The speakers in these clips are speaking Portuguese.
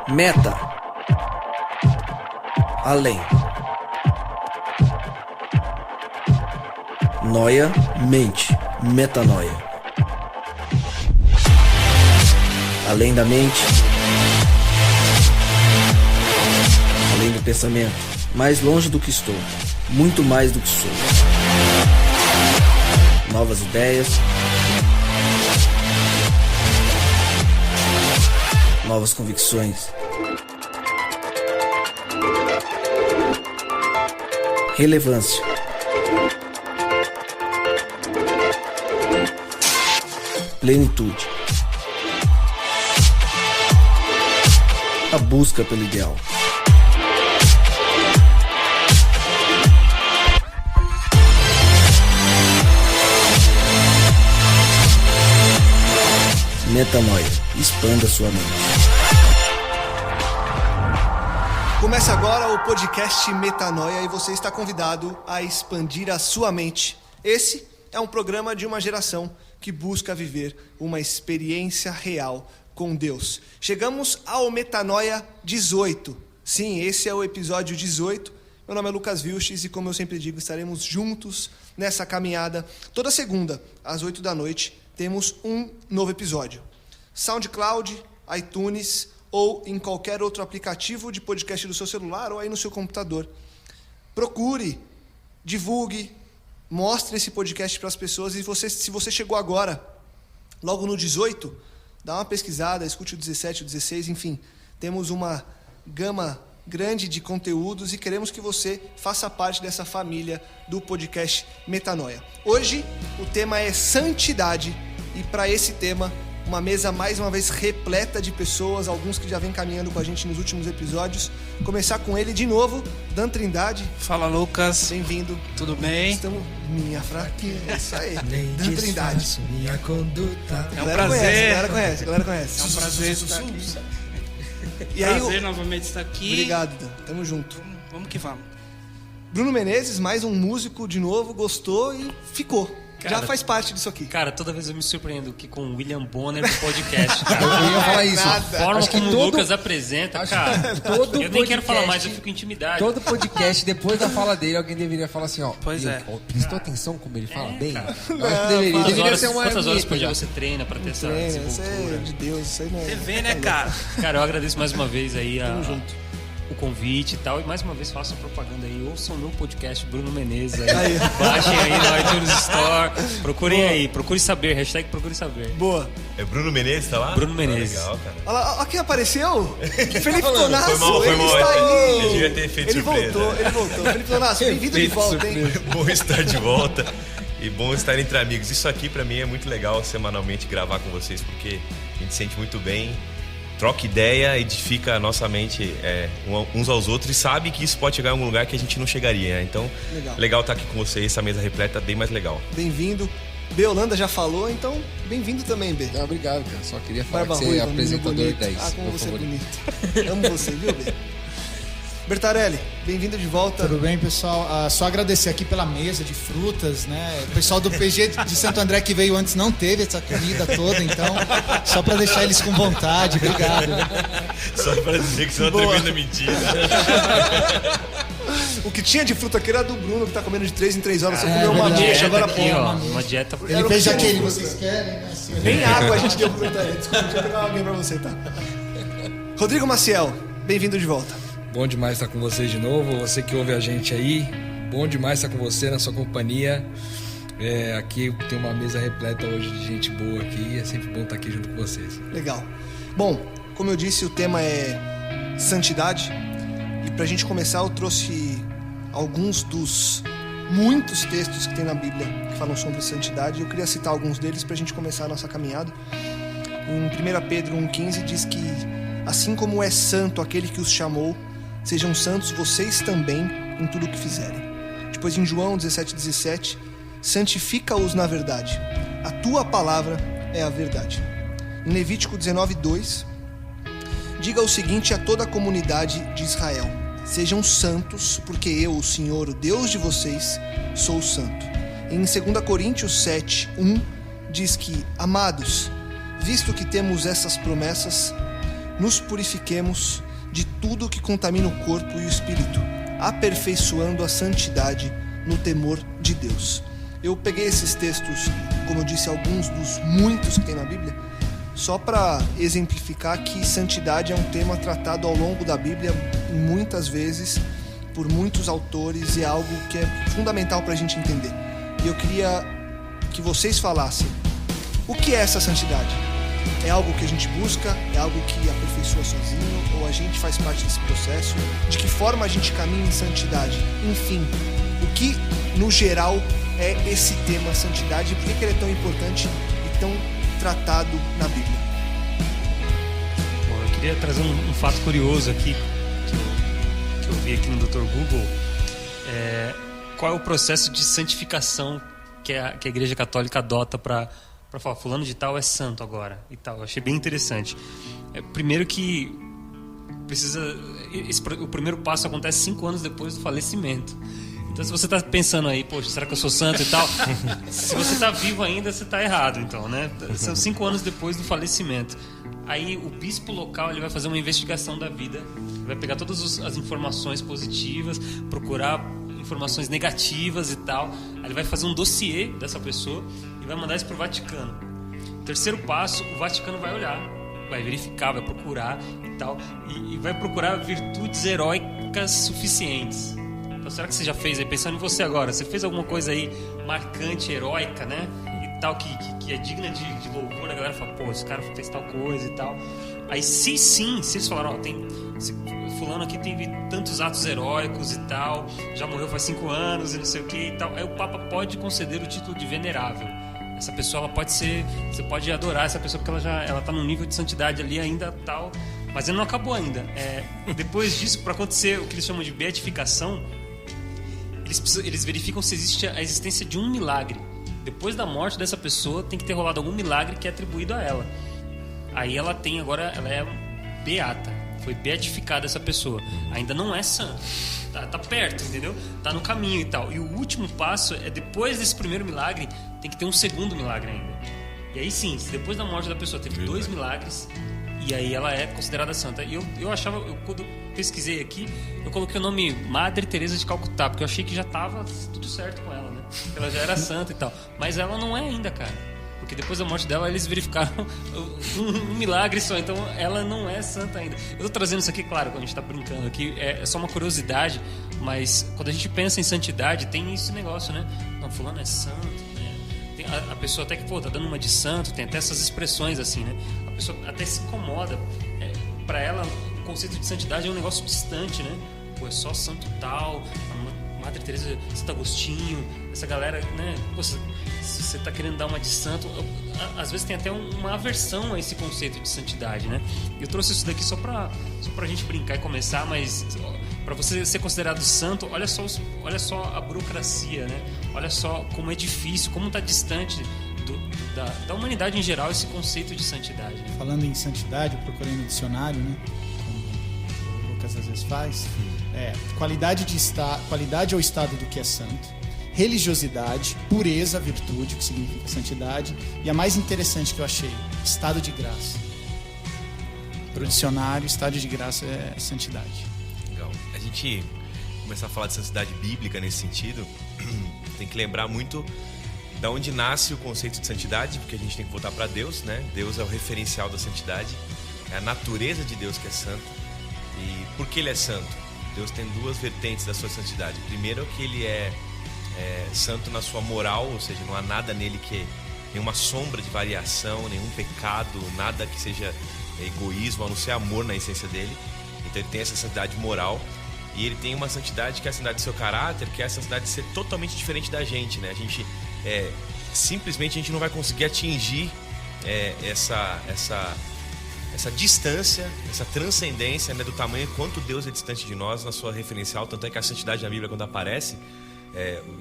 Meta. Além. Noia, mente. Metanoia. Além da mente. Além do pensamento. Mais longe do que estou. Muito mais do que sou. Novas ideias. Novas convicções. Relevância. Plenitude. A busca pelo ideal. Metanoia. Expanda sua mente. Começa agora o podcast Metanoia e você está convidado a expandir a sua mente. Esse é um programa de uma geração que busca viver uma experiência real com Deus. Chegamos ao Metanoia 18. Sim, esse é o episódio 18. Meu nome é Lucas Vilches e, como eu sempre digo, estaremos juntos nessa caminhada. Toda segunda, às 8 da noite, temos um novo episódio. SoundCloud, iTunes ou em qualquer outro aplicativo de podcast do seu celular ou aí no seu computador. Procure, divulgue, mostre esse podcast para as pessoas. E se você chegou agora, logo no 18, dá uma pesquisada, escute o 17, o 16, enfim. Temos uma gama grande de conteúdos e queremos que você faça parte dessa família do podcast Metanoia. Hoje o tema é santidade e para esse tema uma mesa mais uma vez repleta de pessoas, alguns que já vêm caminhando com a gente nos últimos episódios. Começar com ele de novo, Dan Trindade. Fala, Lucas. Bem-vindo. Tudo bem? Estamos... Minha fraqueza, isso aí. Dan Trindade. Minha conduta. É um prazer. A galera conhece. É um prazer estar aqui. E aí, prazer novamente estar aqui. Obrigado, Dan. Tamo junto. Vamos que vamos. Bruno Menezes, mais um músico de novo, gostou e ficou. Cara, já faz parte disso aqui. Cara, toda vez eu me surpreendo aqui com o William Bonner do podcast, cara. Eu ia falar isso. A forma como o Lucas apresenta, cara. Todo eu nem quero falar podcast, mais, eu fico intimidado. Todo podcast, depois da fala dele, alguém deveria falar assim, ó. Pois é. Prestou atenção como ele fala bem? cara. Eu acho que deveria ser uma Quantas horas por dia já. você treina pra ter essa Isso desenvoltura? é de Deus, isso aí não é. Você vê, né, cara? Cara, eu agradeço mais uma vez aí o convite e tal. E mais uma vez façam propaganda aí. Ouçam meu podcast, Bruno Menezes aí. Baixem aí no iTunes Store. Procurem aí. Procure saber. Hashtag procure saber. Boa. É Bruno Menezes, tá lá? Bruno Menezes. Legal, cara. Olha lá, olha quem apareceu. Felipe Tonasso. Foi mal. Ele está aí. Eu devia ter feito Ele surpresa. voltou. Felipe Tonasso, bem-vindo de volta, hein? Bom estar de volta e bom estar entre amigos. Isso aqui pra mim é muito legal, semanalmente gravar com vocês, porque a gente se sente muito bem, troca ideia, edifica a nossa mente uns aos outros e sabe que isso pode chegar em algum lugar que a gente não chegaria, né? Então, legal estar aqui com vocês, essa mesa repleta, bem mais legal. Bem-vindo. B. Holanda já falou, então bem-vindo também, B. Não, obrigado, cara. Só queria falar Barba que você ruiva, é apresentador menino bonito. 10. Ah, como meu você favorito. é bonito. Amo você, viu, B? Bertarelli, bem-vindo de volta. Tudo bem, pessoal? Só agradecer aqui pela mesa de frutas, né? O pessoal do PG de Santo André que veio antes não teve essa comida toda, então só pra deixar eles com vontade, obrigado. Só pra dizer que isso é uma tremenda mentira. O que tinha de fruta aqui era do Bruno, que tá comendo de 3 em 3 horas. Você É, comeu uma verdade. mexa, agora aqui, pô. ó. Uma dieta. Ele fez aquele, vocês querem, né? Assim, Nem água a gente deu pro Bertarelli. Desculpa, deixa eu pegar alguém pra você, tá? Rodrigo Maciel, bem-vindo de volta. Bom demais estar com vocês de novo, você que ouve a gente aí, bom demais estar com você na sua companhia. Aqui tem uma mesa repleta hoje de gente boa aqui, é sempre bom estar aqui junto com vocês. Legal. Bom, como eu disse, o tema é santidade. E pra gente começar, eu trouxe alguns dos muitos textos que tem na Bíblia que falam sobre santidade. Eu queria citar alguns deles pra gente começar a nossa caminhada. Em 1 Pedro 1,15 diz que assim como é santo aquele que os chamou, sejam santos vocês também em tudo o que fizerem. Depois em João 17,17, santifica-os na verdade. A tua palavra é a verdade. Em Levítico 19,2, diga o seguinte a toda a comunidade de Israel: sejam santos, porque eu, o Senhor, o Deus de vocês, sou santo. Em 2 Coríntios 7,1, diz que, amados, visto que temos essas promessas, nos purifiquemos de tudo que contamina o corpo e o espírito, aperfeiçoando a santidade no temor de Deus. Eu peguei esses textos, como eu disse, alguns dos muitos que tem na Bíblia, só para exemplificar que santidade é um tema tratado ao longo da Bíblia muitas vezes por muitos autores e é algo que é fundamental para a gente entender. E eu queria que vocês falassem: o que é essa santidade? É algo que a gente busca? É algo que aperfeiçoa sozinho? Ou a gente faz parte desse processo? De que forma a gente caminha em santidade? Enfim, o que no geral é esse tema santidade e por que ele é tão importante e tão tratado na Bíblia? Bom, eu queria trazer um fato curioso aqui que eu vi aqui no Dr. Google. Qual é o processo de santificação que a Igreja Católica adota para falar fulano de tal é santo agora e tal? Eu achei bem interessante. Primeiro que o primeiro passo acontece 5 anos depois do falecimento. Então, se você está pensando aí, poxa, será que eu sou santo e tal? Se você está vivo ainda, você está errado, então, né? São 5 anos depois do falecimento. Aí o bispo local ele vai fazer uma investigação da vida, vai pegar todas as informações positivas, procurar informações negativas e tal. Aí ele vai fazer um dossiê dessa pessoa e vai mandar isso para o Vaticano. Terceiro passo, o Vaticano vai olhar, vai verificar, vai procurar e tal, e vai procurar virtudes heróicas suficientes. Então, será que você já fez aí, pensando em você agora, você fez alguma coisa aí marcante, heróica, né? E tal, que é digna de louvor, a galera fala, pô, esse cara fez tal coisa e tal. Aí, se eles falaram, fulano aqui teve tantos atos heróicos e tal, já morreu faz 5 anos e não sei o que e tal, aí o Papa pode conceder o título de venerável. Essa pessoa, ela pode ser, você pode adorar essa pessoa porque ela tá num nível de santidade ali ainda tal, mas ele não acabou ainda. Depois disso, para acontecer o que eles chamam de beatificação, eles verificam se existe a existência de um milagre. Depois da morte dessa pessoa, tem que ter rolado algum milagre que é atribuído a ela. Aí ela é beata, foi beatificada essa pessoa. Ainda não é santa, tá perto, entendeu? Tá no caminho e tal. E o último passo é, depois desse primeiro milagre, tem que ter um segundo milagre ainda. E aí sim, se depois da morte da pessoa teve 2 milagres, e aí ela é considerada santa. E eu achava, quando pesquisei aqui, eu coloquei o nome Madre Teresa de Calcutá, porque eu achei que já tava tudo certo com ela, né? Ela já era santa e tal. Mas ela não é ainda, cara. Porque depois da morte dela, eles verificaram um milagre só. Então, ela não é santa ainda. Eu tô trazendo isso aqui, claro, quando a gente tá brincando aqui, é só uma curiosidade, mas quando a gente pensa em santidade, tem esse negócio, né? Não, fulano é santo, né? Tem a pessoa até que, pô, tá dando uma de santo, tem até essas expressões assim, né? A pessoa até se incomoda. Pra ela, o conceito de santidade é um negócio distante, né? Pô, é só santo tal, a Madre Teresa, Santo Agostinho, essa galera, né? Pô, se você tá querendo dar uma de santo, às vezes tem até uma aversão a esse conceito de santidade, né? Eu trouxe isso daqui só pra gente brincar e começar, mas para você ser considerado santo, olha só a burocracia, né? Olha só como é difícil, como tá distante da humanidade em geral esse conceito de santidade, né? Falando em santidade, eu procurei no dicionário, né? Como o Lucas às vezes faz. Qualidade ou estado do que é santo, religiosidade, pureza, virtude, que significa santidade, e a mais interessante que eu achei, estado de graça. Para o dicionário, estado de graça é santidade. Legal. A gente começar a falar de santidade bíblica nesse sentido, tem que lembrar muito da onde nasce o conceito de santidade, porque a gente tem que voltar para Deus, né? Deus é o referencial da santidade, é a natureza de Deus que é santo. E por que ele é santo? Deus tem 2 vertentes da sua santidade. Primeiro, que ele é santo na sua moral, ou seja, não há nada nele que nenhuma sombra de variação, nenhum pecado, nada que seja egoísmo, a não ser amor na essência dele. Então ele tem essa santidade moral. E ele tem uma santidade que é a santidade do seu caráter, que é a santidade de ser totalmente diferente da gente, né? A gente simplesmente a gente não vai conseguir atingir essa distância, essa transcendência, né, do tamanho quanto Deus é distante de nós na sua referencial. Tanto é que a santidade na Bíblia, quando aparece,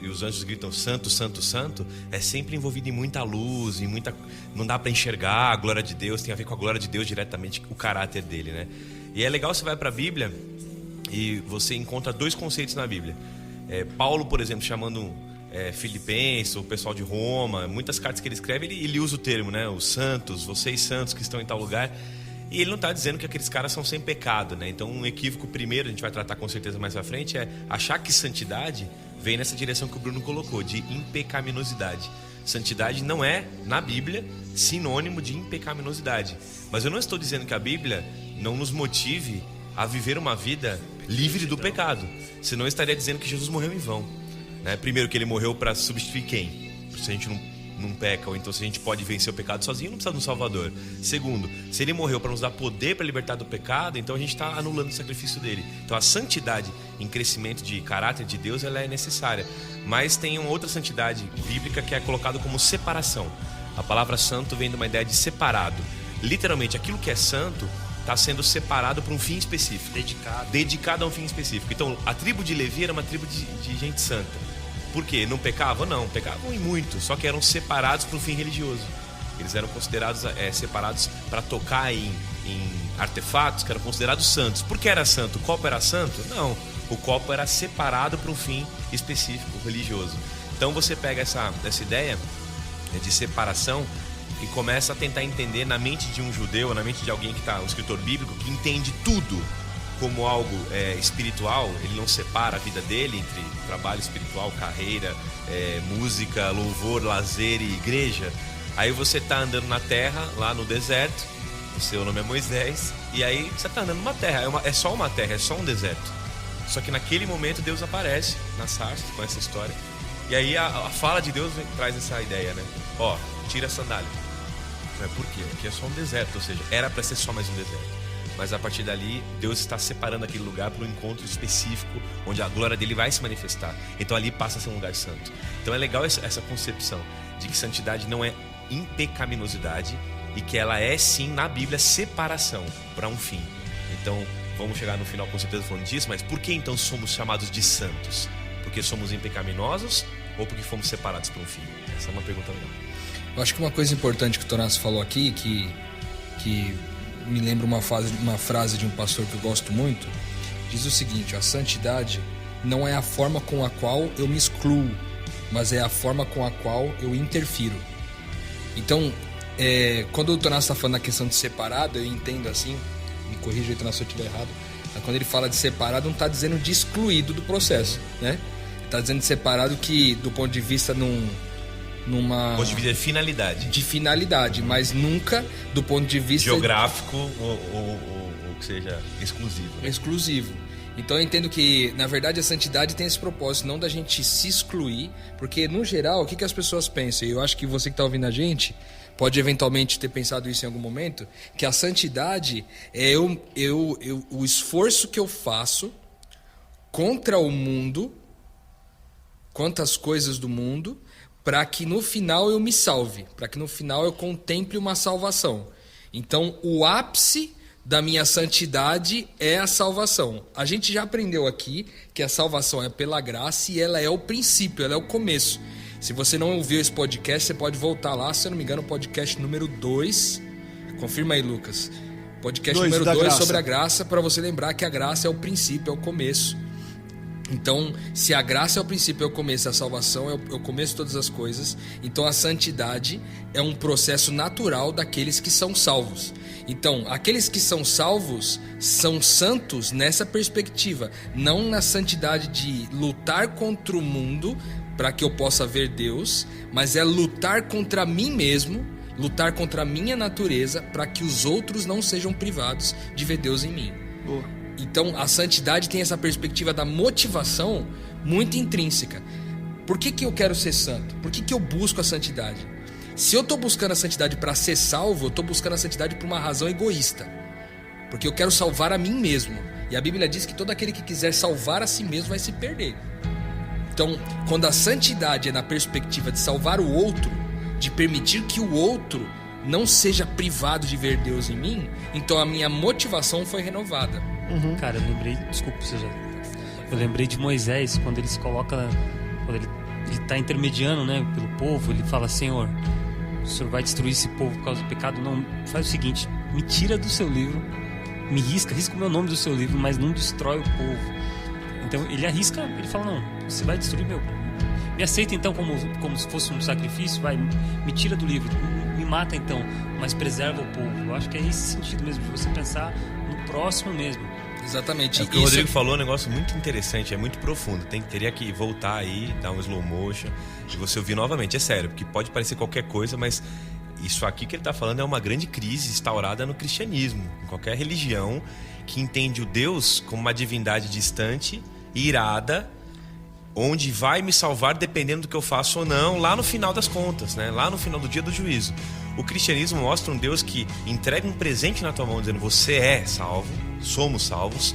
e os anjos gritam santo, santo, santo, é sempre envolvido em muita luz, não dá para enxergar a glória de Deus, tem a ver com a glória de Deus diretamente, o caráter dele, né? E é legal, você vai para a Bíblia e você encontra 2 conceitos na Bíblia. Paulo, por exemplo, chamando Filipenses, o pessoal de Roma, muitas cartas que ele escreve, ele usa o termo, né? Os santos, vocês santos que estão em tal lugar. E ele não está dizendo que aqueles caras são sem pecado, né? Então um equívoco primeiro, a gente vai tratar com certeza mais à frente, é achar que santidade vem nessa direção que o Bruno colocou, de impecaminosidade. Santidade não é, na Bíblia, sinônimo de impecaminosidade. Mas eu não estou dizendo que a Bíblia não nos motive a viver uma vida livre do pecado. Senão eu estaria dizendo que Jesus morreu em vão, né? Primeiro, que ele morreu para substituir quem? Se a gente não peca, ou então se a gente pode vencer o pecado sozinho, não precisa de um Salvador. Segundo, se ele morreu para nos dar poder para libertar do pecado, então a gente está anulando o sacrifício dele. Então a santidade em crescimento de caráter de Deus, ela é necessária. Mas tem uma outra santidade bíblica que é colocada como separação. A palavra santo vem de uma ideia de separado. Literalmente, aquilo que é santo está sendo separado para um fim específico. Dedicado a um fim específico. Então a tribo de Levi era uma tribo de gente santa. Por quê? Não pecavam? Não, pecavam e muito, só que eram separados para um fim religioso. Eles eram considerados separados para tocar em artefatos que eram considerados santos. Por que era santo? O copo era santo? Não, o copo era separado para um fim específico, religioso. Então você pega essa ideia de separação e começa a tentar entender na mente de um judeu, na mente de alguém que está, um escritor bíblico, que entende tudo como algo espiritual. Ele não separa a vida dele entre trabalho espiritual, carreira, música, louvor, lazer e igreja. Aí você está andando na terra, lá no deserto, o seu nome é Moisés, e aí você está andando numa terra, é só uma terra, é só um deserto. Só que naquele momento Deus aparece na sarça, com essa história, e aí a fala de Deus traz essa ideia, né? Ó, tira a sandália. Por quê? Porque é só um deserto, ou seja, era para ser só mais um deserto. Mas a partir dali, Deus está separando aquele lugar para um encontro específico, onde a glória dele vai se manifestar. Então ali passa a ser um lugar santo. Então é legal essa concepção de que santidade não é impecaminosidade e que ela é sim, na Bíblia, separação para um fim. Então vamos chegar no final com certeza falando disso, mas por que então somos chamados de santos? Porque somos impecaminosos ou porque fomos separados para um fim? Essa é uma pergunta legal. Eu acho que uma coisa importante que o Tonassi falou aqui, que me lembra uma frase de um pastor que eu gosto muito, diz o seguinte: a santidade não é a forma com a qual eu me excluo, mas é a forma com a qual eu interfiro. Então, quando o Tonassi está falando da questão de separado, eu entendo assim, me corrija aí, Tonassi, se eu estiver errado, mas quando ele fala de separado, não está dizendo de excluído do processo, né? Está dizendo de separado que, do ponto de vista numa... Ponto de vista de finalidade. De finalidade, mas nunca do ponto de vista... geográfico ou que seja exclusivo. Né? Exclusivo. Então eu entendo que, na verdade, a santidade tem esse propósito, não da gente se excluir, porque, no geral, o que as pessoas pensam? E eu acho que você que está ouvindo a gente pode eventualmente ter pensado isso em algum momento, que a santidade é o esforço que eu faço contra o mundo, contra as coisas do mundo, para que no final eu me salve, para que no final eu contemple uma salvação. Então, o ápice da minha santidade é a salvação. A gente já aprendeu aqui que a salvação é pela graça e ela é o princípio, ela é o começo. Se você não ouviu esse podcast, você pode voltar lá, se eu não me engano, o podcast número 2. Confirma aí, Lucas. Podcast número 2 sobre a graça, para você lembrar que a graça é o princípio, é o começo. Então, se a graça é o princípio, é o começo, a salvação é o começo de todas as coisas, então a santidade é um processo natural daqueles que são salvos. Então, aqueles que são salvos são santos nessa perspectiva, não na santidade de lutar contra o mundo para que eu possa ver Deus, mas é lutar contra mim mesmo, lutar contra a minha natureza para que os outros não sejam privados de ver Deus em mim. Boa. Então, a santidade tem essa perspectiva da motivação muito intrínseca. Por que eu quero ser santo? Por que eu busco a santidade? Se eu estou buscando a santidade para ser salvo, eu estou buscando a santidade por uma razão egoísta. Porque eu quero salvar a mim mesmo. E a Bíblia diz que todo aquele que quiser salvar a si mesmo vai se perder. Então, quando a santidade é na perspectiva de salvar o outro, de permitir que o outro não seja privado de ver Deus em mim, então a minha motivação foi renovada. Uhum. Cara, eu lembrei, desculpa, eu lembrei de Moisés, quando ele se coloca, quando ele está intermediando, né, pelo povo, ele fala: Senhor, o Senhor vai destruir esse povo por causa do pecado? Não, faz o seguinte, me tira do seu livro, me risca o meu nome do seu livro, mas não destrói o povo. Então ele arrisca, ele fala: não, você vai destruir meu povo, me aceita então como se fosse um sacrifício, vai, me tira do livro, me mata então, mas preserva o povo. Eu acho que é esse sentido mesmo, de você pensar no próximo mesmo. Exatamente. O que o Rodrigo falou é um negócio muito interessante, é muito profundo. Teria que voltar aí, dar um slow motion e você ouvir novamente. É sério, porque pode parecer qualquer coisa, mas isso aqui que ele está falando é uma grande crise instaurada no cristianismo, em qualquer religião que entende o Deus como uma divindade distante, irada, onde vai me salvar dependendo do que eu faço ou não, lá no final das contas, né? Lá no final do dia do juízo. O cristianismo mostra um Deus que entrega um presente na tua mão, dizendo: você é salvo, somos salvos,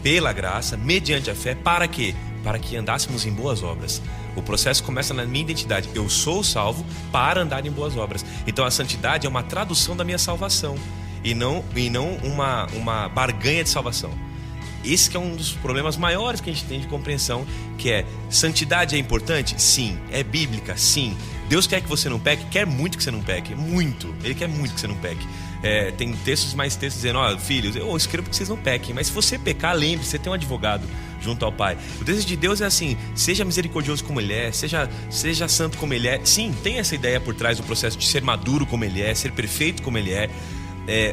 pela graça, mediante a fé. Para quê? Para que andássemos em boas obras. O processo começa na minha identidade. Eu sou salvo para andar em boas obras. Então a santidade é uma tradução da minha salvação e não uma barganha de salvação. Esse que é um dos problemas maiores que a gente tem de compreensão, que é: santidade é importante? Sim. É bíblica? Sim. Deus quer que você não peque? Quer muito que você não peque. Muito. Ele quer muito que você não peque. Tem textos dizendo: ó, filhos, eu escrevo que vocês não pequem, mas se você pecar, lembre-se, você tem um advogado junto ao Pai. O desejo de Deus é assim: seja misericordioso como Ele é, seja santo como Ele é. Sim, tem essa ideia por trás do processo de ser maduro como Ele é, ser perfeito como Ele é,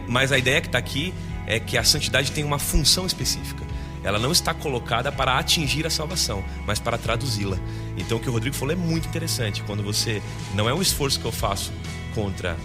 mas a ideia que está aqui é que a santidade tem uma função específica. Ela não está colocada para atingir a salvação, mas para traduzi-la. Então o que o Rodrigo falou é muito interessante. Quando você... Não é um esforço que eu faço contra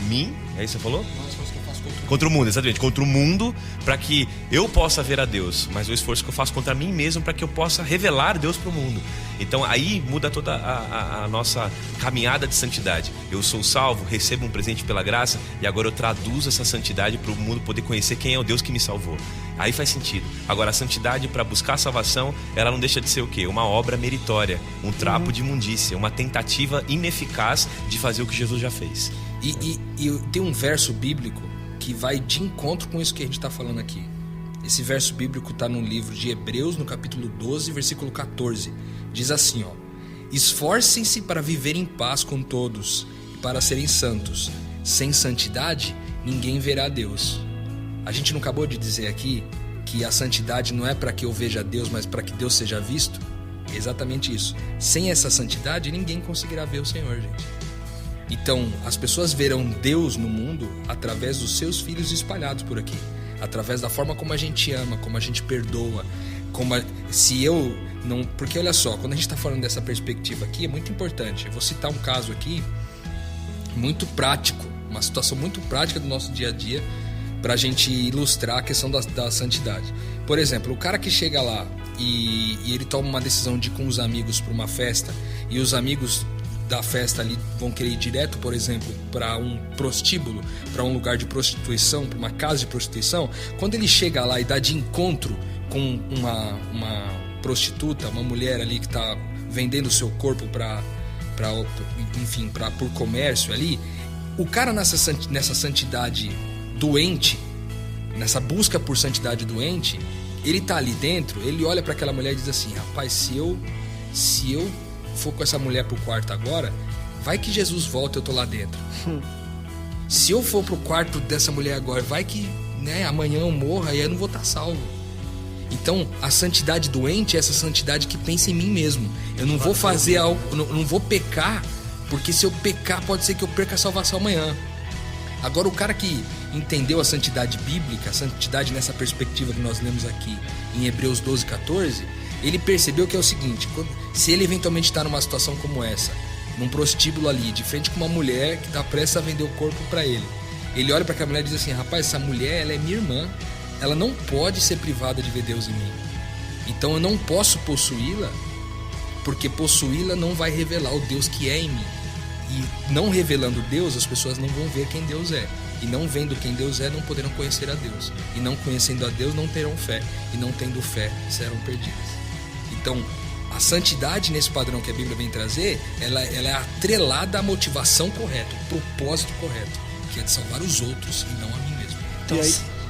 mim, é isso que você falou? Não é um esforço que eu faço contra o mundo, exatamente. Contra o mundo, para que eu possa ver a Deus. Mas o esforço que eu faço contra mim mesmo, para que eu possa revelar Deus para o mundo. Então aí muda toda a nossa caminhada de santidade. Eu sou salvo, recebo um presente pela graça, e agora eu traduzo essa santidade para o mundo poder conhecer quem é o Deus que me salvou. Aí faz sentido. Agora a santidade para buscar a salvação, ela não deixa de ser o quê? Uma obra meritória, um trapo de imundícia, uma tentativa ineficaz de fazer o que Jesus já fez. E tem um verso bíblico que vai de encontro com isso que a gente está falando aqui. Esse verso bíblico está no livro de Hebreus, no capítulo 12, versículo 14. Diz assim, ó: esforcem-se para viver em paz com todos e para serem santos. Sem santidade, ninguém verá Deus. A gente não acabou de dizer aqui que a santidade não é para que eu veja Deus, mas para que Deus seja visto? É exatamente isso. Sem essa santidade, ninguém conseguirá ver o Senhor, gente. Então, as pessoas verão Deus no mundo através dos seus filhos espalhados por aqui. Através da forma como a gente ama, como a gente perdoa. Porque olha só, quando a gente está falando dessa perspectiva aqui, é muito importante. Eu vou citar um caso aqui muito prático, uma situação muito prática do nosso dia a dia, para a gente ilustrar a questão da santidade. Por exemplo, o cara que chega lá e ele toma uma decisão de ir com os amigos para uma festa, e os amigos da festa ali vão querer ir direto, por exemplo, para um prostíbulo, para um lugar de prostituição, para uma casa de prostituição. Quando ele chega lá e dá de encontro com uma prostituta, uma mulher ali que está vendendo o seu corpo por comércio ali, o cara nessa santidade doente, nessa busca por santidade doente, ele tá ali dentro, ele olha para aquela mulher e diz assim: rapaz, se eu for com essa mulher pro quarto agora, vai que Jesus volta e eu tô lá dentro. Se eu for pro quarto dessa mulher agora, vai que, né, amanhã eu morra e eu não vou estar salvo. Então, a santidade doente é essa santidade que pensa em mim mesmo. Eu não vou fazer algo, não vou pecar, porque se eu pecar pode ser que eu perca a salvação amanhã. Agora, o cara que entendeu a santidade bíblica, a santidade nessa perspectiva que nós lemos aqui em Hebreus 12, 14, ele percebeu que é o seguinte: se ele eventualmente está numa situação como essa, num prostíbulo ali, de frente com uma mulher que está prestes a vender o corpo para ele, ele olha para aquela mulher e diz assim: rapaz, essa mulher, ela é minha irmã, ela não pode ser privada de ver Deus em mim, então eu não posso possuí-la, porque possuí-la não vai revelar o Deus que é em mim. E não revelando Deus, as pessoas não vão ver quem Deus é. E não vendo quem Deus é, não poderão conhecer a Deus. E não conhecendo a Deus, não terão fé. E não tendo fé, serão perdidas. Então, a santidade nesse padrão que a Bíblia vem trazer, ela é atrelada à motivação correta, ao propósito correto, que é de salvar os outros e não a mim mesmo.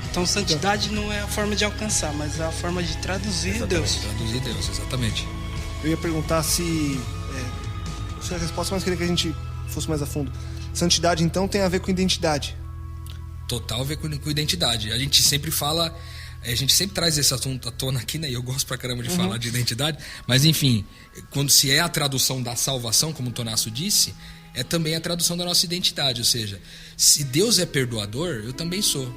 Então santidade não é a forma de alcançar, mas é a forma de traduzir Deus. Traduzir Deus, exatamente. Eu ia perguntar se a resposta, mas queria que a gente fosse mais a fundo. Santidade, então, tem a ver com identidade? Total a ver com identidade. A gente sempre fala, a gente sempre traz esse assunto à tona aqui, né? E eu gosto pra caramba de falar de identidade. Mas, enfim, quando se é a tradução da salvação, como o Tonasso disse, é também a tradução da nossa identidade. Ou seja, se Deus é perdoador, eu também sou.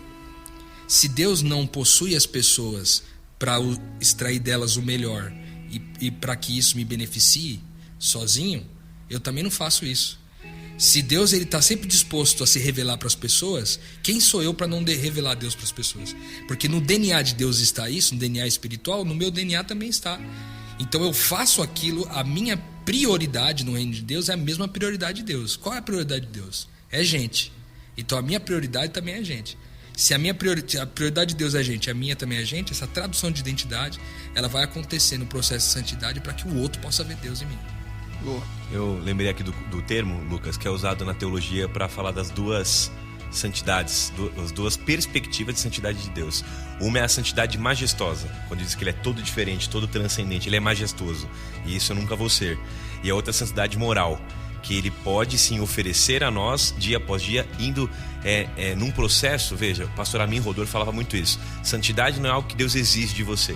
Se Deus não possui as pessoas para extrair delas o melhor e para que isso me beneficie sozinho, eu também não faço isso. Se Deus está sempre disposto a se revelar para as pessoas, quem sou eu para não revelar Deus para as pessoas? Porque no DNA de Deus está isso, no DNA espiritual, no meu DNA também está. Então eu faço aquilo, a minha prioridade no reino de Deus é a mesma prioridade de Deus. Qual é a prioridade de Deus? É gente. Então a minha prioridade também é gente. Se a prioridade de Deus é gente, a minha também é gente, essa tradução de identidade, ela vai acontecer no processo de santidade para que o outro possa ver Deus em mim. Eu lembrei aqui do termo, Lucas, que é usado na teologia para falar das duas santidades, as duas perspectivas de santidade de Deus. Uma é a santidade majestosa, quando diz que ele é todo diferente, todo transcendente, ele é majestoso, e isso eu nunca vou ser. E a outra é a santidade moral, que ele pode sim oferecer a nós, dia após dia, indo num processo. Veja, o pastor Amin Rodor falava muito isso. Santidade não é algo que Deus exige de você,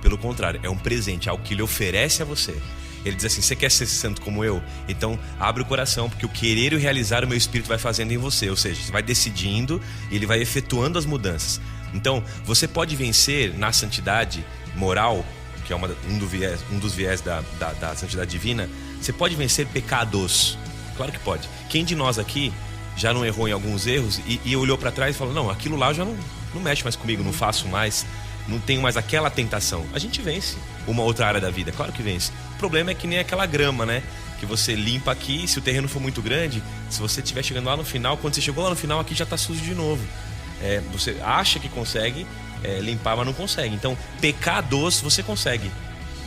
pelo contrário, é um presente, é algo que ele oferece a você. Ele diz assim: você quer ser santo como eu? Então abre o coração, porque o querer e o realizar o meu Espírito vai fazendo em você. Ou seja, você vai decidindo e ele vai efetuando as mudanças. Então você pode vencer na santidade moral, que é um dos viés da santidade divina. Você pode vencer pecados. Claro que pode. Quem de nós aqui já não errou em alguns erros e olhou para trás e falou: não, aquilo lá já não mexe mais comigo, não faço mais, não tenho mais aquela tentação. A gente vence uma outra área da vida, claro que vence. O problema é que nem aquela grama, né? Que você limpa aqui, se o terreno for muito grande, se você estiver chegando lá no final, quando você chegou lá no final, aqui já está sujo de novo. Você acha que consegue limpar, mas não consegue. Então, pecados você consegue,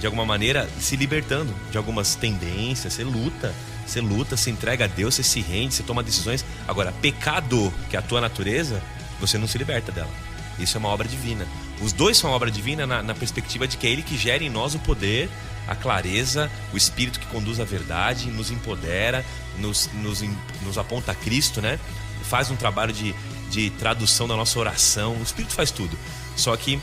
de alguma maneira, se libertando de algumas tendências. Você luta, se entrega a Deus, você se rende, você toma decisões. Agora, pecado, que é a tua natureza, você não se liberta dela. Isso é uma obra divina. Os dois são obra divina na perspectiva de que é Ele que gera em nós o poder, a clareza, o Espírito que conduz a verdade, nos empodera, nos aponta a Cristo, né? Faz um trabalho de tradução da nossa oração. O Espírito faz tudo. Só que,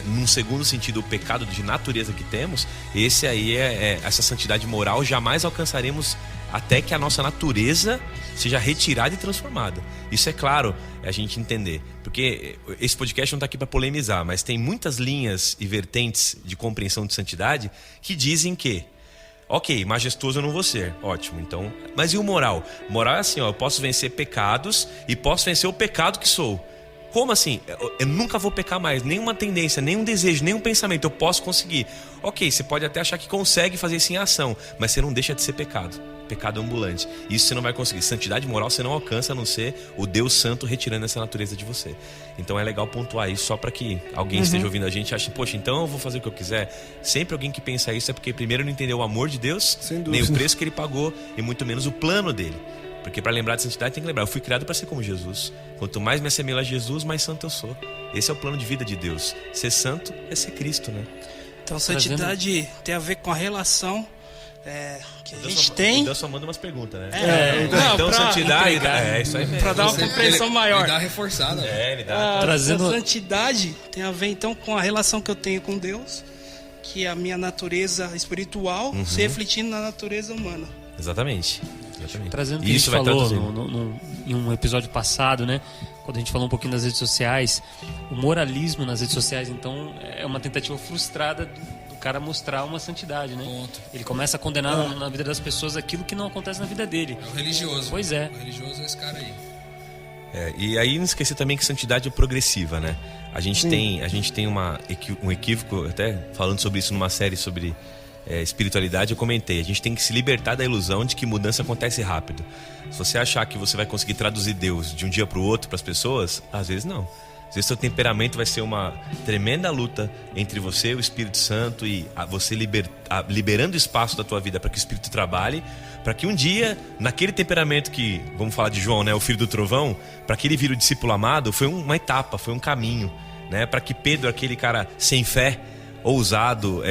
num segundo sentido, o pecado de natureza que temos, esse aí essa santidade moral jamais alcançaremos até que a nossa natureza seja retirada e transformada. Isso é claro, a gente entender. Porque esse podcast não está aqui para polemizar, mas tem muitas linhas e vertentes de compreensão de santidade que dizem que, ok, majestoso eu não vou ser, ótimo, então... Mas e o moral? Moral é assim, eu posso vencer pecados e posso vencer o pecado que sou. Como assim? Eu nunca vou pecar mais, nenhuma tendência, nenhum desejo, nenhum pensamento, eu posso conseguir. Ok, você pode até achar que consegue fazer isso em ação, mas você não deixa de ser pecado ambulante. Isso você não vai conseguir. Santidade moral você não alcança, a não ser o Deus Santo retirando essa natureza de você. Então é legal pontuar isso só para que alguém esteja ouvindo a gente e ache, poxa, então eu vou fazer o que eu quiser. Sempre alguém que pensa isso é porque primeiro não entendeu o amor de Deus, nem o preço que ele pagou e muito menos o plano dele. Porque para lembrar de santidade tem que lembrar, eu fui criado para ser como Jesus. Quanto mais me assemelho a Jesus, mais santo eu sou. Esse é o plano de vida de Deus. Ser santo é ser Cristo, né? Então santidade tem a ver com a relação que a gente tem. Deus só manda umas perguntas, né? Então santidade é isso aí mesmo. Para dar uma compreensão maior. Ele dá uma reforçada. Ele dá. Trazendo... A santidade tem a ver então com a relação que eu tenho com Deus, que é a minha natureza espiritual se refletindo na natureza humana. Exatamente. Trazendo o que isso a gente falou em um episódio passado, né? Quando a gente falou um pouquinho das redes sociais, o moralismo nas redes sociais, então, é uma tentativa frustrada do cara mostrar uma santidade, né? Ponto. Ele começa a condenar na vida das pessoas aquilo que não acontece na vida dele. É o religioso. Pois é. O religioso é esse cara aí. E aí não esquecer também que santidade é progressiva, né? A gente tem um equívoco, até falando sobre isso numa série sobre espiritualidade, eu comentei, a gente tem que se libertar da ilusão de que mudança acontece rápido. Se você achar que você vai conseguir traduzir Deus de um dia para o outro para as pessoas, às vezes não. Às vezes seu temperamento vai ser uma tremenda luta entre você e o Espírito Santo, e você liberando espaço da tua vida para que o Espírito trabalhe, para que um dia, naquele temperamento que, vamos falar de João, né, o filho do trovão, para que ele vire o discípulo amado, foi uma etapa, foi um caminho, né, para que Pedro, aquele cara sem fé, ousado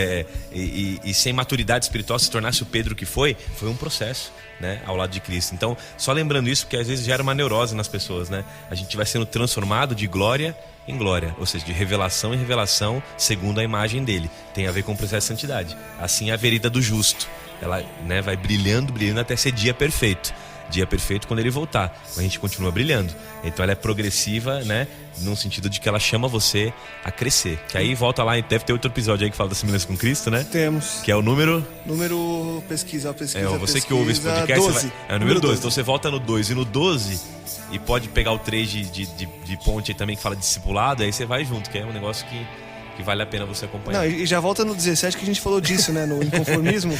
e sem maturidade espiritual, se tornasse o Pedro que foi um processo, né, ao lado de Cristo. Então, só lembrando isso, porque às vezes gera uma neurose nas pessoas, né? A gente vai sendo transformado de glória em glória, ou seja, de revelação em revelação, segundo a imagem dele. Tem a ver com o processo de santidade. Assim é a vereda do justo. ela, né, vai brilhando até ser dia perfeito. Dia perfeito quando ele voltar, a gente continua brilhando. Então ela é progressiva, né, no sentido de que ela chama você a crescer. Que aí volta lá, deve ter outro episódio aí que fala da semelhança com Cristo, né? Temos. Que é o número pesquisa. Você que ouve esse podcast, 12. É o número 12. Então você volta no 2 e no 12, e pode pegar o 3 de ponte aí também, que fala discipulado, aí você vai junto, que é um negócio que vale a pena você acompanhar. Não, e já volta no 17 que a gente falou disso, né? No inconformismo,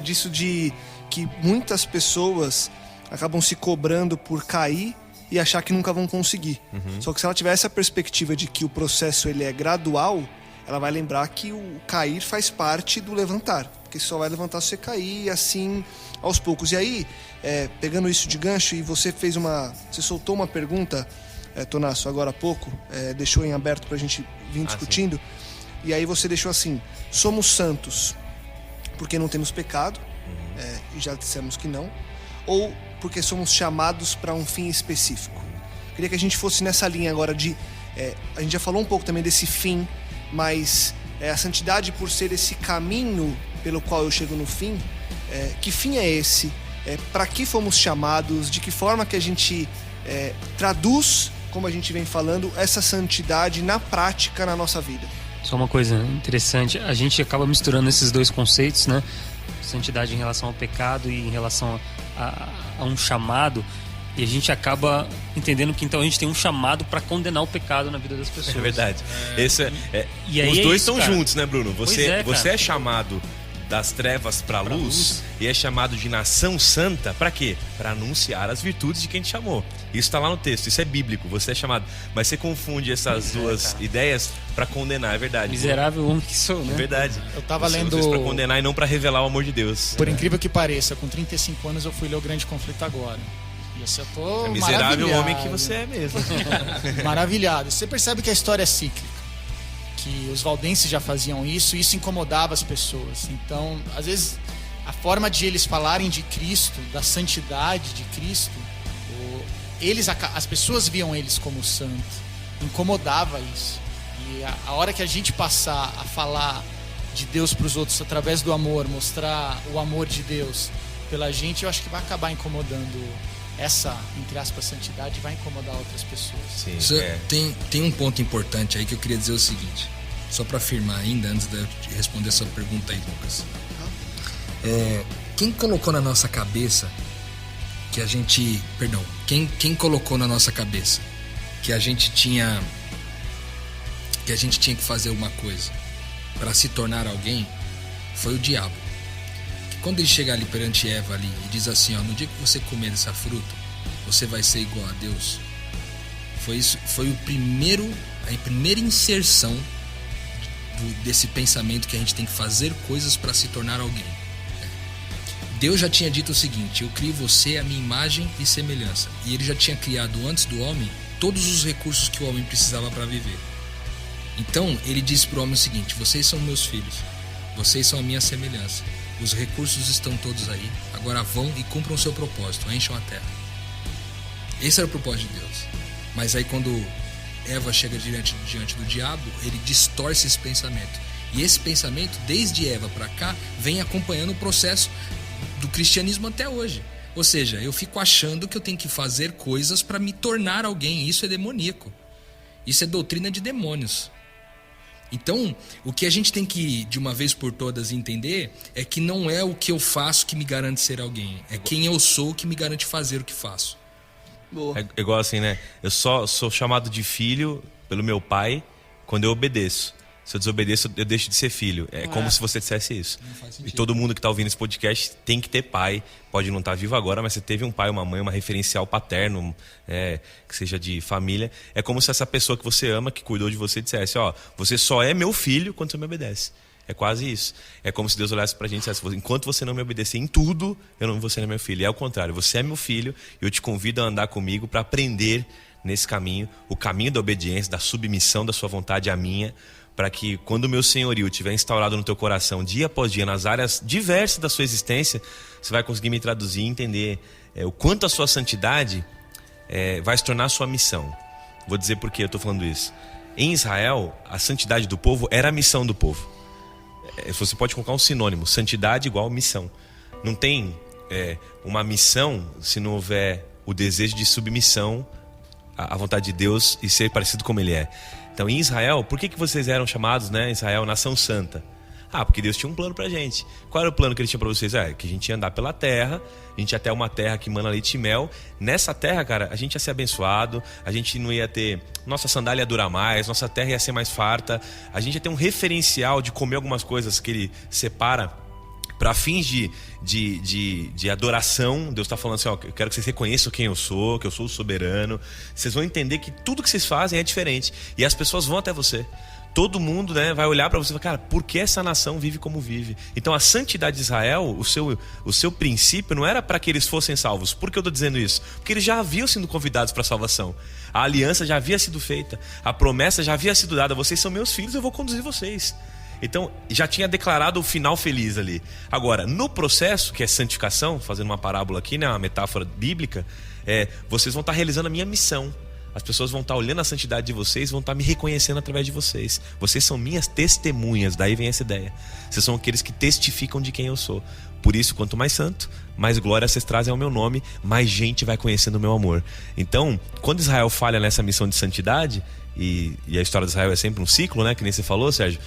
disso de que muitas pessoas acabam se cobrando por cair e achar que nunca vão conseguir. Só que se ela tiver essa perspectiva de que o processo ele é gradual, ela vai lembrar que o cair faz parte do levantar. Porque você só vai levantar se você cair, assim, aos poucos. E aí, pegando isso de gancho, e você soltou uma pergunta, Tonasso, agora há pouco, deixou em aberto pra gente vir discutindo. Sim. E aí você deixou assim: somos santos porque não temos pecado, e já dissemos que não, ou porque somos chamados para um fim específico. Queria que a gente fosse nessa linha agora de... a gente já falou um pouco também desse fim, mas a santidade, por ser esse caminho pelo qual eu chego no fim, que fim é esse? Para que fomos chamados? De que forma que a gente traduz, como a gente vem falando, essa santidade na prática, na nossa vida? Só uma coisa interessante, a gente acaba misturando esses dois conceitos, né? Santidade em relação ao pecado e em relação a um chamado, e a gente acaba entendendo que então a gente tem um chamado para condenar o pecado na vida das pessoas. É verdade. Os dois estão juntos, né, Bruno? Você é chamado das trevas para a luz e é chamado de nação santa para quê? Para anunciar as virtudes de quem te chamou. Isso está lá no texto, isso é bíblico, você é chamado. Mas você confunde essas duas ideias para condenar, é verdade. Miserável homem que sou, né? É verdade. Eu tava lendo... Vocês para condenar e não para revelar o amor de Deus. Por incrível que pareça, com 35 anos eu fui ler O Grande Conflito agora. E assim, eu tô miserável homem que você é mesmo. Maravilhado. Você percebe que a história é cíclica. Que os valdenses já faziam isso, e isso incomodava as pessoas. Então, às vezes, a forma de eles falarem de Cristo, da santidade de Cristo, as pessoas viam eles como santo. Incomodava isso. E a hora que a gente passar a falar de Deus para os outros através do amor, mostrar o amor de Deus pela gente, eu acho que vai acabar incomodando essa, entre aspas, santidade, vai incomodar outras pessoas. Sim, tem um ponto importante aí que eu queria dizer o seguinte, só para afirmar ainda, antes de eu responder essa pergunta aí, Lucas. Quem colocou na nossa cabeça que a gente... Perdão. Quem colocou na nossa cabeça que a gente tinha que fazer uma coisa para se tornar alguém foi o diabo. Que quando ele chega ali perante Eva ali e diz assim, ó, no dia que você comer dessa fruta, você vai ser igual a Deus. Foi a primeira inserção desse pensamento que a gente tem que fazer coisas para se tornar alguém. Deus já tinha dito o seguinte: eu crio você à minha imagem e semelhança. E ele já tinha criado antes do homem todos os recursos que o homem precisava para viver. Então ele disse para o homem o seguinte: vocês são meus filhos, vocês são a minha semelhança, os recursos estão todos aí, agora vão e cumpram o seu propósito, encham a terra. Esse era o propósito de Deus. Mas aí quando Eva chega diante do diabo, ele distorce esse pensamento. E esse pensamento, desde Eva para cá, vem acompanhando o processo do cristianismo até hoje. Ou seja, eu fico achando que eu tenho que fazer coisas para me tornar alguém. Isso é demoníaco. Isso é doutrina de demônios. Então, o que a gente tem que, de uma vez por todas, entender é que não é o que eu faço que me garante ser alguém. É quem eu sou que me garante fazer o que faço. Boa. É igual assim, né? Eu só sou chamado de filho pelo meu pai quando eu obedeço. Se eu desobedeço, eu deixo de ser filho. É como se você dissesse isso. E todo mundo que está ouvindo esse podcast tem que ter pai. Pode não estar vivo agora, mas você teve um pai, uma mãe, uma referencial paterno, que seja de família. É como se essa pessoa que você ama, que cuidou de você, dissesse: ó, você só é meu filho quando você me obedece. É quase isso. É como se Deus olhasse pra gente e dissesse: enquanto você não me obedecer em tudo, você não é meu filho. E é o contrário, você é meu filho e eu te convido a andar comigo para aprender nesse caminho, o caminho da obediência, da submissão da sua vontade à minha, para que quando o meu senhorio estiver instaurado no teu coração dia após dia, nas áreas diversas da sua existência, você vai conseguir me traduzir e entender o quanto a sua santidade vai se tornar a sua missão. Vou dizer por que eu estou falando isso. Em Israel, a santidade do povo era a missão do povo. você pode colocar um sinônimo, santidade igual missão. Não tem uma missão se não houver o desejo de submissão à vontade de Deus e ser parecido como Ele é. Então, em Israel, por que vocês eram chamados, né, Israel, nação santa? Porque Deus tinha um plano pra gente. Qual era o plano que Ele tinha pra vocês? Que a gente ia andar pela terra, a gente ia até uma terra que mana leite e mel. Nessa terra, cara, a gente ia ser abençoado, a gente não ia ter... Nossa sandália ia durar mais, nossa terra ia ser mais farta, a gente ia ter um referencial de comer algumas coisas que Ele separa para fins de adoração. Deus está falando assim, eu quero que vocês reconheçam quem eu sou, que eu sou o soberano. Vocês vão entender que tudo que vocês fazem é diferente. E as pessoas vão até você. Todo mundo, né, vai olhar para você e falar, cara, por que essa nação vive como vive? Então a santidade de Israel, o seu princípio não era para que eles fossem salvos. Por que eu estou dizendo isso? Porque eles já haviam sido convidados para a salvação. A aliança já havia sido feita. A promessa já havia sido dada. Vocês são meus filhos, eu vou conduzir vocês. Então já tinha declarado o final feliz ali. Agora, no processo, que é santificação, fazendo uma parábola aqui, né, uma metáfora bíblica, vocês vão estar realizando a minha missão. As pessoas vão estar olhando a santidade de vocês, vão estar me reconhecendo através de vocês. Vocês são minhas testemunhas, daí vem essa ideia. Vocês são aqueles que testificam de quem eu sou. Por isso, quanto mais santo, mais glória vocês trazem ao meu nome, mais gente vai conhecendo o meu amor. Então, quando Israel falha nessa missão de santidade, e a história de Israel é sempre um ciclo, né? Que nem você falou, Sérgio.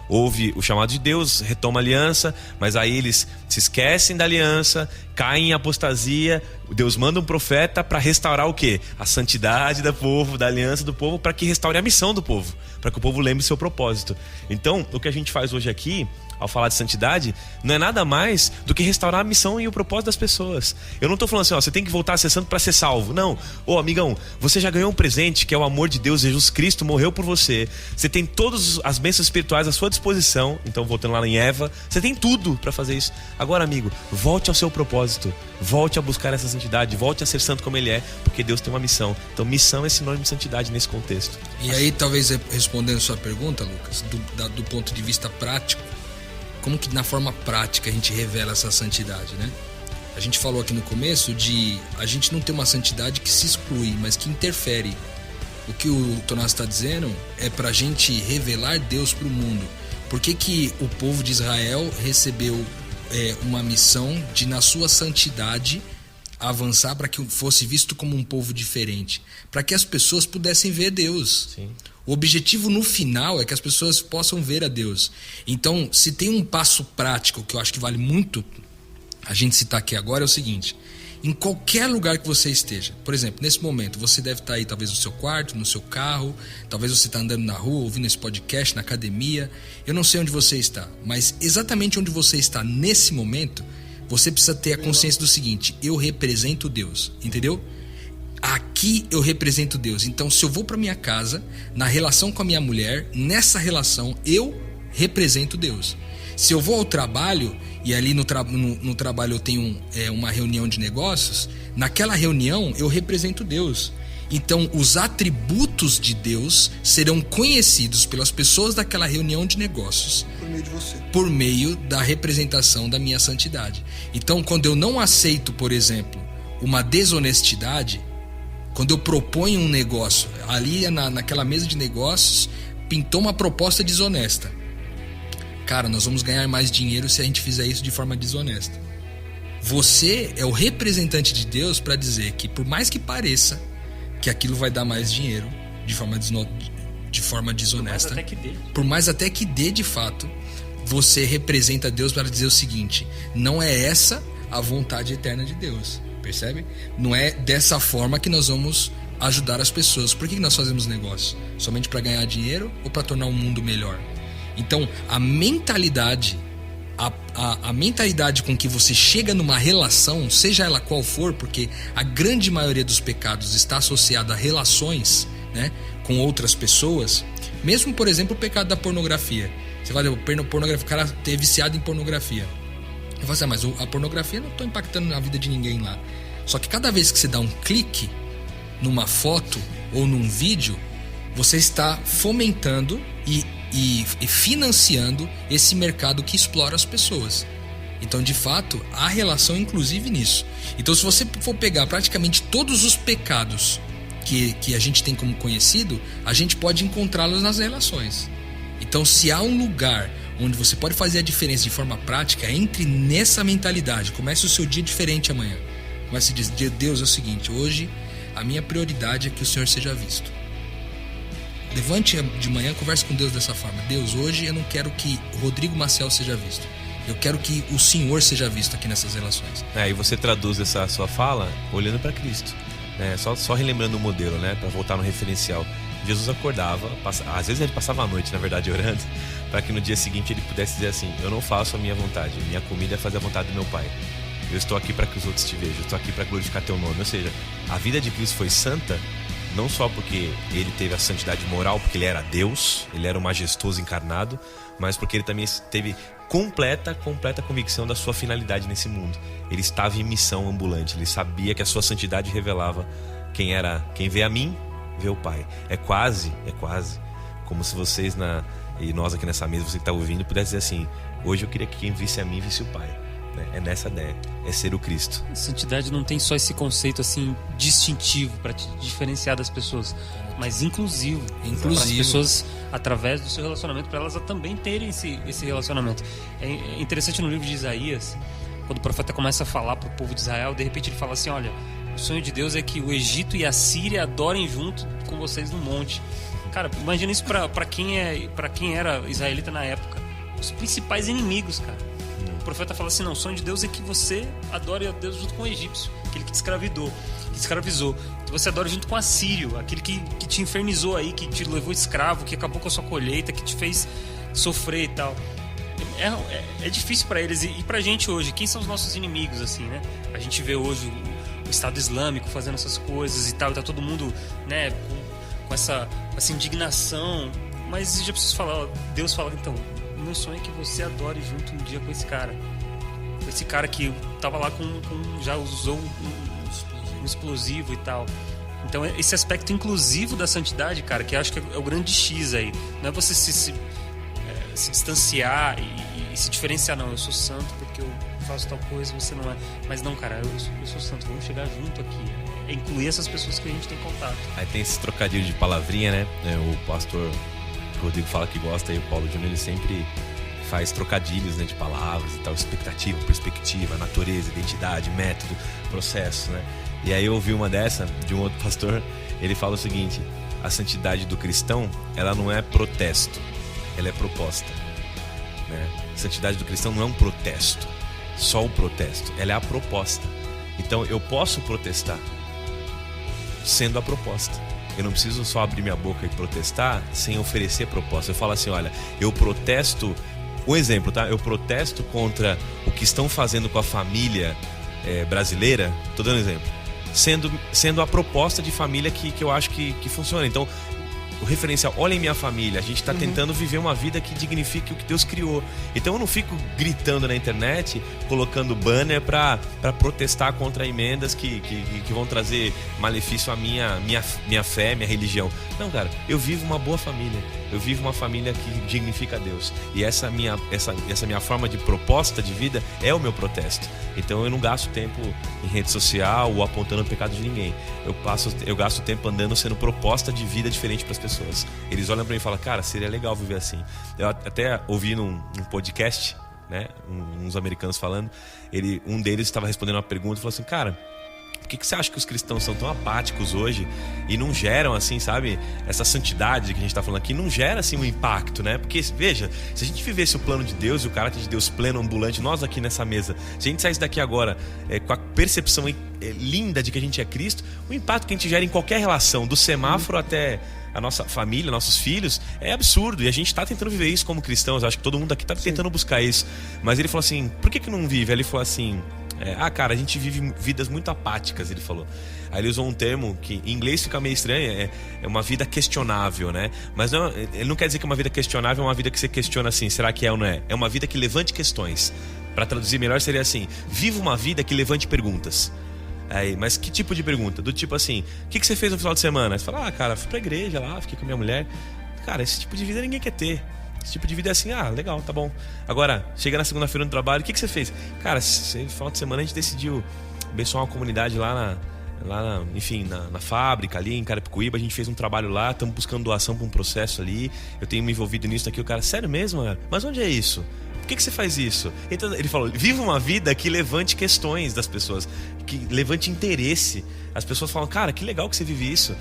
Houve o chamado de Deus, retoma a aliança, mas aí eles se esquecem da aliança, caem em apostasia. Deus manda um profeta para restaurar o quê? A santidade do povo, da aliança do povo, para que restaure a missão do povo, para que o povo lembre seu propósito. Então, o que a gente faz hoje aqui, ao falar de santidade, não é nada mais do que restaurar a missão e o propósito das pessoas. Eu não estou falando assim, você tem que voltar a ser santo para ser salvo. Não. Amigão, você já ganhou um presente que é o amor de Deus. Jesus Cristo morreu por você. Você tem todas as bênçãos espirituais à sua disposição. Então, voltando lá em Eva, você tem tudo para fazer isso. Agora, amigo, volte ao seu propósito. Volte a buscar essa santidade. Volte a ser santo como Ele é, porque Deus tem uma missão. Então, missão é sinônimo de santidade nesse contexto. E aí, talvez respondendo sua pergunta, Lucas, do ponto de vista prático, como que na forma prática a gente revela essa santidade, né? A gente falou aqui no começo de a gente não ter uma santidade que se exclui, mas que interfere. O que o Tonás está dizendo é pra gente revelar Deus pro mundo. Por que o povo de Israel recebeu uma missão de, na sua santidade, avançar para que fosse visto como um povo diferente? Para que as pessoas pudessem ver Deus. Sim. O objetivo no final é que as pessoas possam ver a Deus. Então, se tem um passo prático que eu acho que vale muito a gente citar aqui agora, é o seguinte: em qualquer lugar que você esteja, por exemplo, nesse momento, você deve estar aí talvez no seu quarto, no seu carro, talvez você está andando na rua, ouvindo esse podcast, na academia, eu não sei onde você está, mas exatamente onde você está nesse momento, você precisa ter a consciência do seguinte: eu represento Deus, entendeu? Aqui eu represento Deus. Então, se eu vou para minha casa, na relação com a minha mulher, nessa relação eu represento Deus. Se eu vou ao trabalho e ali no trabalho eu tenho uma reunião de negócios, naquela reunião eu represento Deus. Então, os atributos de Deus serão conhecidos pelas pessoas daquela reunião de negócios por meio de você, por meio da representação da minha santidade. Então, quando eu não aceito, por exemplo, uma desonestidade, quando eu proponho um negócio, ali naquela mesa de negócios, pintou uma proposta desonesta. Cara, nós vamos ganhar mais dinheiro se a gente fizer isso de forma desonesta. Você é o representante de Deus para dizer que, por mais que pareça que aquilo vai dar mais dinheiro de forma desonesta, por mais até que dê de fato, você representa Deus para dizer o seguinte: não é essa a vontade eterna de Deus. Percebe? Não é dessa forma que nós vamos ajudar as pessoas. Por que nós fazemos negócio? Somente para ganhar dinheiro ou para tornar o mundo melhor? Então, a mentalidade com que você chega numa relação, seja ela qual for, porque a grande maioria dos pecados está associada a relações, né, com outras pessoas. Mesmo, por exemplo, o pecado da pornografia. Você vai dizer, pornografia, o cara é viciado em pornografia. Eu falo assim, mas a pornografia não está impactando na vida de ninguém lá. Só que cada vez que você dá um clique numa foto ou num vídeo, você está fomentando e financiando esse mercado que explora as pessoas. Então, de fato, há relação inclusive nisso. Então, se você for pegar praticamente todos os pecados que a gente tem como conhecido, a gente pode encontrá-los nas relações. Então, se há um lugar onde você pode fazer a diferença de forma prática, entre nessa mentalidade. Comece o seu dia diferente amanhã. Comece a dizer: Deus, é o seguinte, hoje a minha prioridade é que o Senhor seja visto. Levante de manhã, converse com Deus dessa forma: Deus, hoje eu não quero que Rodrigo Maciel seja visto. Eu quero que o Senhor seja visto aqui nessas relações. E você traduz essa sua fala olhando para Cristo, né? Só relembrando o modelo, né? Para voltar no referencial. Jesus acordava, às vezes ele passava a noite, na verdade, orando, para que no dia seguinte ele pudesse dizer assim: eu não faço a minha vontade, minha comida é fazer a vontade do meu Pai. Eu estou aqui para que os outros te vejam, eu estou aqui para glorificar teu nome. Ou seja, a vida de Cristo foi santa, não só porque ele teve a santidade moral, porque ele era Deus, ele era o majestoso encarnado, mas porque ele também teve completa convicção da sua finalidade nesse mundo. Ele estava em missão ambulante, ele sabia que a sua santidade revelava quem vê a mim, vê o Pai. É quase como se vocês e nós aqui nessa mesa, você que está ouvindo, pudesse dizer assim: hoje eu queria que quem visse a mim visse o Pai. É nessa ideia, é ser o Cristo. Santidade não tem só esse conceito assim distintivo para te diferenciar das pessoas, mas inclusivo. Para as pessoas, através do seu relacionamento, para elas também terem esse relacionamento. É interessante no livro de Isaías, quando o profeta começa a falar para o povo de Israel, de repente ele fala assim: olha, o sonho de Deus é que o Egito e a Síria adorem junto com vocês no monte. Cara, imagina isso para quem era israelita na época. Os principais inimigos, cara. O profeta fala assim: não, o sonho de Deus é que você adore a Deus junto com o egípcio, aquele que te escravizou, que você adore junto com o assírio, aquele que te infernizou aí, que te levou escravo, que acabou com a sua colheita, que te fez sofrer e tal. É difícil para eles. E pra gente hoje, quem são os nossos inimigos, assim, né? A gente vê hoje o Estado Islâmico fazendo essas coisas e tal, e tá todo mundo, né, com essa indignação. Mas já preciso falar, ó, Deus fala: então, meu sonho é que você adore junto um dia com esse cara. Com esse cara que tava lá já usou um explosivo e tal. Então esse aspecto inclusivo da santidade, cara, que eu acho que é o grande X aí. Não é você se distanciar e se diferenciar, não. Eu sou santo porque eu faço tal coisa, você não é. Mas não, cara, eu sou santo, vamos chegar junto aqui. É incluir essas pessoas que a gente tem contato. Aí tem esse trocadilho de palavrinha, né? O pastor Rodrigo fala que gosta, e o Paulo Júnior, ele sempre faz trocadilhos, né, de palavras e tal, expectativa, perspectiva, natureza, identidade, método, processo, né? E aí eu ouvi uma dessa de um outro pastor, ele fala o seguinte: a santidade do cristão, ela não é protesto, ela é proposta, né? A santidade do cristão não é um protesto, só o protesto, ela é a proposta. Então eu posso protestar sendo a proposta. Eu não preciso só abrir minha boca e protestar sem oferecer proposta. Eu falo assim: olha, eu protesto, um exemplo, tá? Eu protesto contra o que estão fazendo com a família brasileira, tô dando um exemplo, sendo a proposta de família que eu acho que funciona. Então, o referencial: olhem minha família, a gente está tentando viver uma vida que dignifique o que Deus criou. Então eu não fico gritando na internet, colocando banner para protestar contra emendas que vão trazer malefício à minha fé, minha religião. Não, cara, eu vivo uma boa família, eu vivo uma família que dignifica Deus. E essa minha forma de proposta de vida é o meu protesto. Então eu não gasto tempo em rede social ou apontando o pecado de ninguém. Eu gasto tempo andando, sendo proposta de vida diferente para as pessoas. Eles olham para mim e falam: cara, seria legal viver assim. Eu até ouvi num podcast, né, uns americanos falando, um deles estava respondendo uma pergunta e falou assim: cara, por que você acha que os cristãos são tão apáticos hoje e não geram, assim, sabe, essa santidade que a gente está falando aqui, não gera, assim, um impacto, né? Porque, veja, se a gente vivesse o plano de Deus e o caráter de Deus pleno, ambulante, nós aqui nessa mesa, se a gente saísse daqui agora com a percepção linda de que a gente é Cristo, o impacto que a gente gera em qualquer relação, do semáforo até a nossa família, nossos filhos, é absurdo. E a gente está tentando viver isso como cristãos. Acho que todo mundo aqui está tentando buscar isso. Mas ele falou assim: por que não vive? Aí ele falou assim: cara, a gente vive vidas muito apáticas, ele falou. Aí ele usou um termo que em inglês fica meio estranho, é uma vida questionável, né? Mas não, ele não quer dizer que uma vida questionável é uma vida que você questiona assim, será que é ou não é? É uma vida que levante questões. Para traduzir melhor seria assim: viva uma vida que levante perguntas. Aí, mas que tipo de pergunta? Do tipo assim: o que você fez no final de semana? Aí você fala: cara, fui pra igreja lá, fiquei com a minha mulher. Cara, esse tipo de vida ninguém quer ter. Esse tipo de vida é assim: legal, tá bom. Agora, chega na segunda-feira no trabalho, o que você fez? Cara, no final de semana a gente decidiu abençoar uma comunidade lá lá na fábrica ali em Carapicuíba, a gente fez um trabalho lá, estamos buscando doação para um processo ali, eu tenho me envolvido nisso daqui. O cara, sério mesmo? Mas onde é isso? Por que você faz isso? Então, ele falou, viva uma vida que levante questões das pessoas, que levante interesse. As pessoas falam, cara, que legal que você vive isso.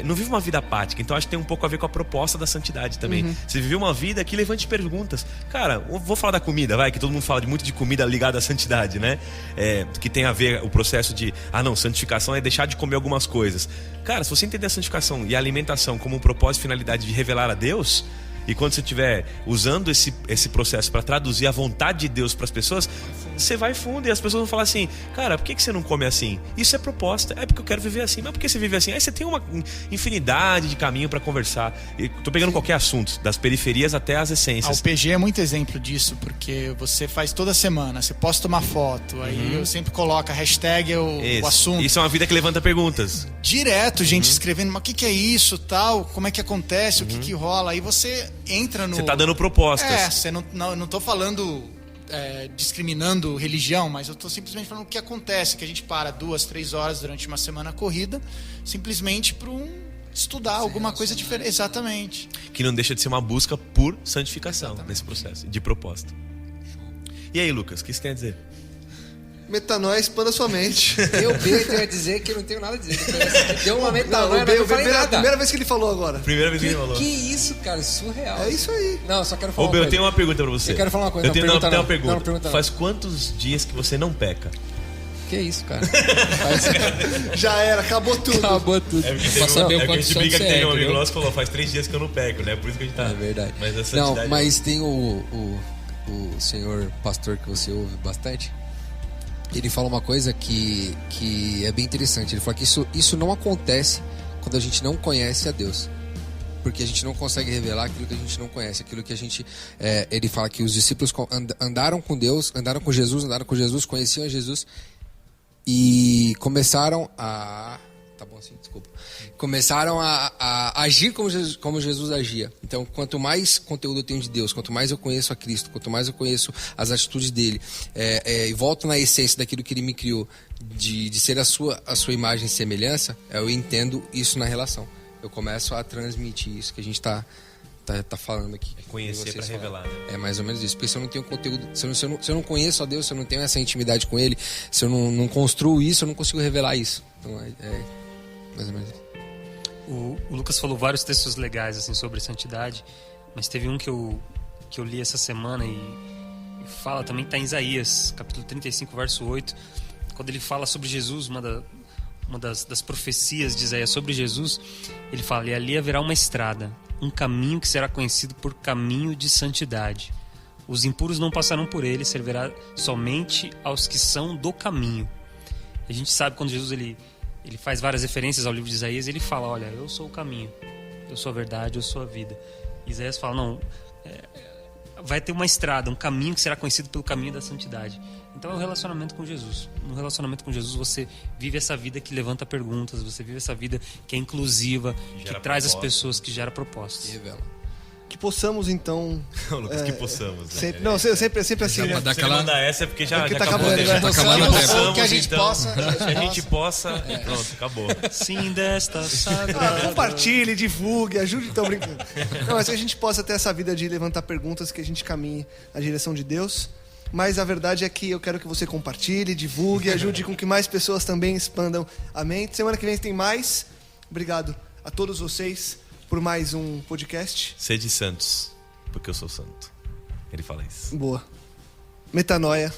Não vive uma vida apática. Então acho que tem um pouco a ver com a proposta da santidade também. Você vive uma vida que levante perguntas. Cara, vou falar da comida, que todo mundo fala muito de comida ligada à santidade, né? Que tem a ver o processo de, santificação é deixar de comer algumas coisas. Cara, se você entender a santificação e a alimentação como um propósito e finalidade de revelar a Deus, e quando você estiver usando esse processo para traduzir a vontade de Deus para as pessoas, você vai fundo e as pessoas vão falar assim, cara, por que você não come assim? Isso é proposta, porque eu quero viver assim. Mas por que você vive assim? Aí você tem uma infinidade de caminho para conversar. Estou pegando qualquer assunto, das periferias até as essências. O PG é muito exemplo disso, porque você faz toda semana, você posta uma foto, aí eu sempre coloco a hashtag, o assunto. Isso é uma vida que levanta perguntas. Direto, gente escrevendo, mas o que é isso, tal, como é que acontece, o que rola, aí você entra no... Você tá dando propostas. Você não tô falando discriminando religião, mas eu tô simplesmente falando o que acontece, que a gente para 2, 3 horas durante uma semana corrida, simplesmente para estudar alguma coisa diferente. Exatamente. Que não deixa de ser uma busca por santificação nesse processo, de proposta. E aí, Lucas, o que você tem a dizer? Metanoia, expanda sua mente. Eu tenho a dizer que eu não tenho nada a dizer. Deu uma metanoia, mas não falei nada. Primeira vez que ele falou agora. Primeira vez que ele falou. Que isso, cara, surreal. É isso aí. Não, eu só quero falar uma coisa. Eu tenho uma pergunta pra você. Eu quero falar uma coisa. Eu tenho uma pergunta. Não, pergunta. Faz quantos dias que você não peca? Que isso, cara? Já era, acabou tudo. Acabou tudo. Pra saber o quanto a gente brinca que tem um amigo nosso que falou, faz 3 dias que eu não peco, né? Por isso que a gente tá... É verdade. Mas a santidade... Não, mas tem o senhor pastor que você ouve bastante. Ele fala uma coisa que é bem interessante. Ele fala que isso não acontece quando a gente não conhece a Deus. Porque a gente não consegue revelar aquilo que a gente não conhece. Aquilo que a gente... ele fala que os discípulos andaram com Deus, andaram com Jesus, conheciam Jesus e começaram a... Tá bom assim, desculpa. Começaram a agir como Jesus agia. Então, quanto mais conteúdo eu tenho de Deus, quanto mais eu conheço a Cristo, quanto mais eu conheço as atitudes dele, e volto na essência daquilo que ele me criou, de ser a sua imagem e semelhança, eu entendo isso na relação. Eu começo a transmitir isso que a gente tá falando aqui. Conhecer para revelar, né? É mais ou menos isso. Porque se eu não tenho conteúdo, se eu não conheço a Deus, se eu não tenho essa intimidade com ele, se eu não construo isso, eu não consigo revelar isso. Então, mais ou menos isso. O Lucas falou vários textos legais assim, sobre santidade, mas teve um que eu li essa semana e fala também, está em Isaías, capítulo 35, verso 8, quando ele fala sobre Jesus, uma das profecias de Isaías sobre Jesus, ele fala, e ali haverá uma estrada, um caminho que será conhecido por caminho de santidade. Os impuros não passarão por ele, servirá somente aos que são do caminho. A gente sabe quando Jesus ele faz várias referências ao livro de Isaías, ele fala, olha, eu sou o caminho, eu sou a verdade, eu sou a vida. Isaías fala, não, vai ter uma estrada, um caminho que será conhecido pelo caminho da santidade. Então é o relacionamento com Jesus. No relacionamento com Jesus você vive essa vida que levanta perguntas, você vive essa vida que é inclusiva, que traz as pessoas, que gera propostas. Revela. Que possamos então... Lucas, que possamos. Sempre, não, sempre assim, né? Se você mandar essa é porque já tá acabou. acabando, Já né? possamos, que a gente então, possa. Que a gente possa. Pronto, acabou. Sim, desta sagrada. Compartilhe, divulgue, ajude, então brincando. Não, mas que a gente possa ter essa vida de levantar perguntas, que a gente caminhe na direção de Deus. Mas a verdade é que eu quero que você compartilhe, divulgue, ajude com que mais pessoas também expandam a mente. Semana que vem tem mais. Obrigado a todos vocês por mais um podcast. Sede santos, porque eu sou santo. Ele fala isso. Boa. Metanoia.